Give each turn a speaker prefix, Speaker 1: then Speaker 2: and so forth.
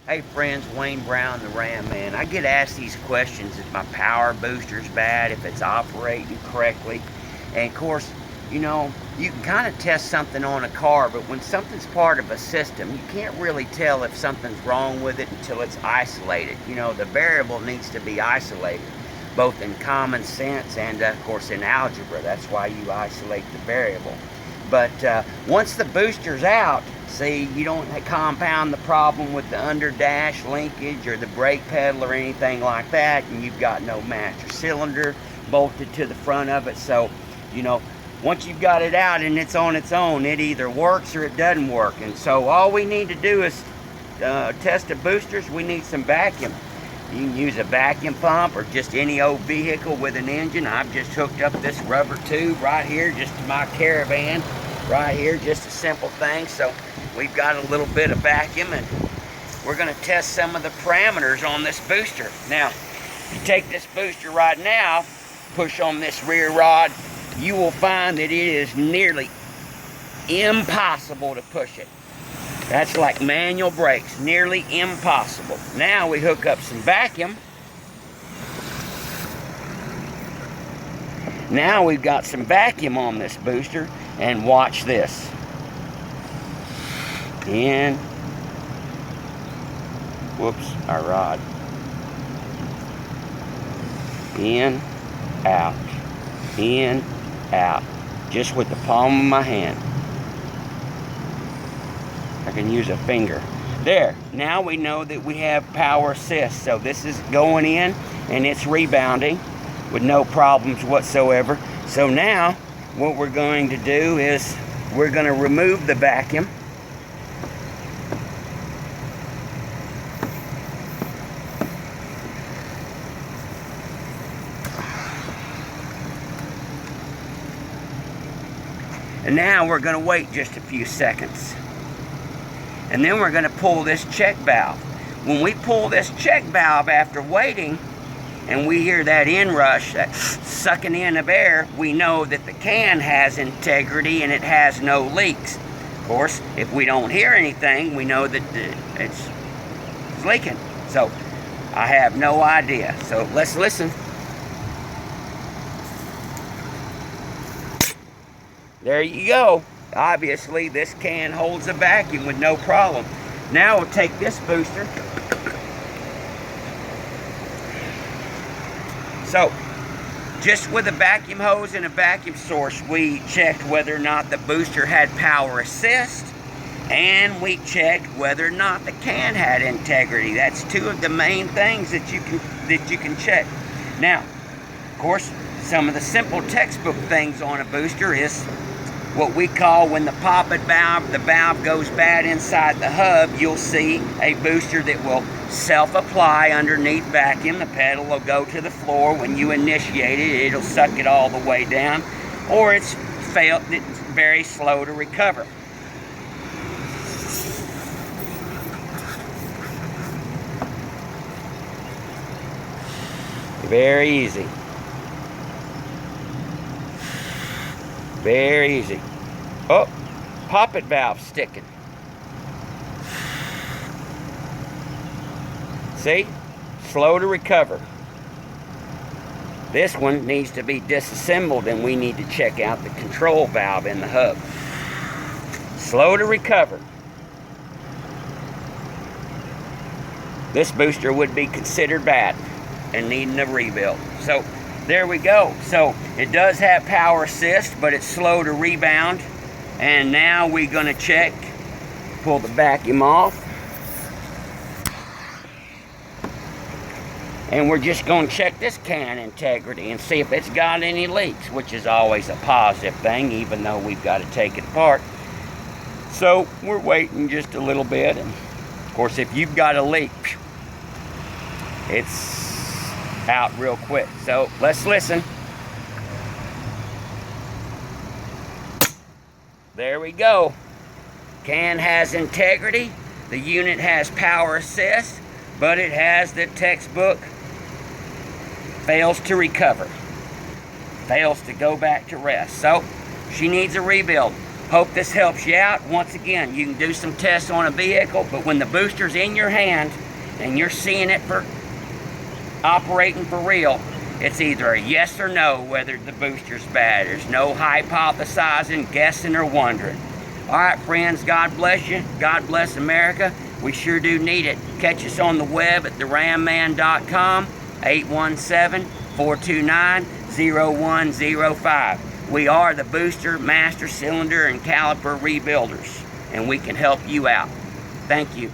Speaker 1: Hey friends, Wayne Brown, the Ram Man. I get asked these questions if my power booster's bad, if it's operating correctly. And of course, you know, you can kind of test something on a car, but when something's part of a system, you can't really tell if something's wrong with it until it's isolated. You know, the variable needs to be isolated, both in common sense and, of course, in algebra. That's why you isolate the variable. But once the booster's out, see, you don't compound the problem with the underdash linkage or the brake pedal or anything like that, and you've got no master cylinder bolted to the front of it. So, you know, once you've got it out and it's on its own, it either works or it doesn't work. And so all we need to do is test the boosters. We need some vacuum. You can use a vacuum pump or just any old vehicle with an engine. I've just hooked up this rubber tube right here just to my Caravan. Right here, just a simple thing. So we've got a little bit of vacuum, and we're going to test some of the parameters on this booster. Now, if you take this booster right now, push on this rear rod, you will find that it is nearly impossible to push it. That's like manual brakes, nearly impossible. Now we hook up some vacuum. Now we've got some vacuum on this booster, and watch this. In, whoops, our rod. In, out, just with the palm of my hand. I can use a finger. There, now we know that we have power assist. So this is going in and it's rebounding with no problems whatsoever. So now what we're going to do is we're going to remove the vacuum. And now we're going to wait just a few seconds. And then we're going to pull this check valve. When we pull this check valve after waiting, and we hear that inrush, that sucking in of air, we know that the can has integrity and it has no leaks. Of course, if we don't hear anything, we know that it's leaking. So, I have no idea. So, let's listen. There you go. Obviously, this can holds a vacuum with no problem. Now we'll take this booster. So, just with a vacuum hose and a vacuum source, we checked whether or not the booster had power assist, and we checked whether or not the can had integrity. That's two of the main things that you can check. Now, of course, some of the simple textbook things on a booster is what we call when the poppet valve, the valve goes bad inside the hub, you'll see a booster that will self-apply underneath vacuum. The pedal will go to the floor. When you initiate it, it'll suck it all the way down. Or it's very slow to recover. Very easy. Very easy. Oh, poppet valve sticking. See? Slow to recover. This one needs to be disassembled, and we need to check out the control valve in the hub. Slow to recover. This booster would be considered bad and needing a rebuild. So, there we go. So, it does have power assist, but it's slow to rebound. And now we're going to check, pull the vacuum off. And we're just going to check this can integrity and see if it's got any leaks, which is always a positive thing, even though we've got to take it apart. So we're waiting just a little bit. And of course, if you've got a leak, it's out real quick. So let's listen. There we go. Can has integrity. The unit has power assist, but it has the textbook fails to recover, fails to go back to rest. So she needs a rebuild. Hope this helps you out. Once again, you can do some tests on a vehicle, but when the booster's in your hand and you're seeing it for operating for real, it's either a yes or no whether the booster's bad. There's no hypothesizing, guessing, or wondering. All right, friends, God bless you. God bless America. We sure do need it. Catch us on the web at theramman.com, 817-429-0105. We are the booster, master cylinder, and caliper rebuilders, and we can help you out. Thank you.